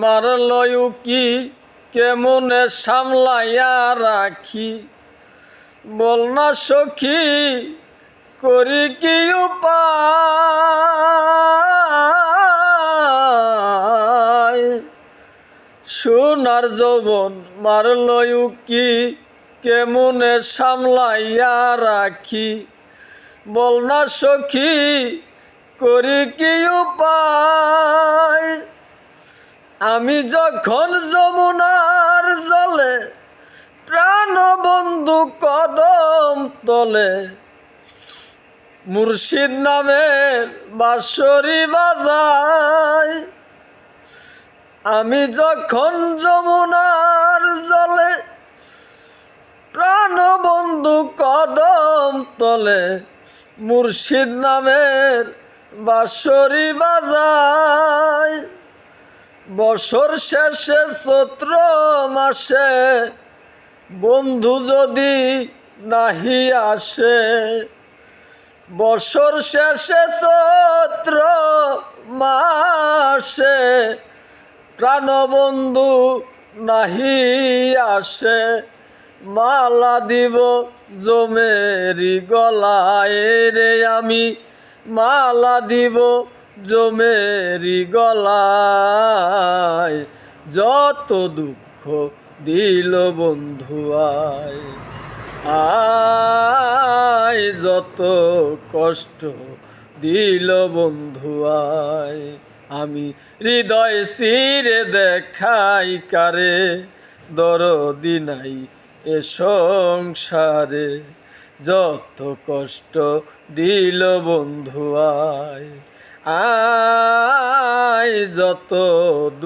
মারলয় কি কেমনে সামলাইয়া রাখি, বল না সখী করি কি উপায়। সোনার যৌবন মারলয় কি কেমনে সামলাইয়া রাখি, বল না সখী করি কি উপায়। আমি যখন যমুনার জলে প্রাণবন্ধু কদম তলে, মুর্শিদ নামের বাঁশরি বাজাই। আমি যখন যমুনার জলে প্রাণবন্ধু কদম তলে, মুর্শিদ নামের বাঁশরি বাজাই। বছর শেষে চৈত্র মাসে বন্ধু যদি নাহি আসে, বছর শেষে চৈত্র মাসে প্রাণবন্ধু নাহি আসে, মালা দিব জমেরি গলায় রে আমি, মালা দিব জমেরি গলায়। যত দুঃখ দিল বন্ধু আয়, আয় যত কষ্ট দিল বন্ধু আয়। আমি হৃদয় চিরে দেখাই কারে, দরদি নাই এ সংসারে। যত কষ্ট দিল বন্ধু আয়, আয় যত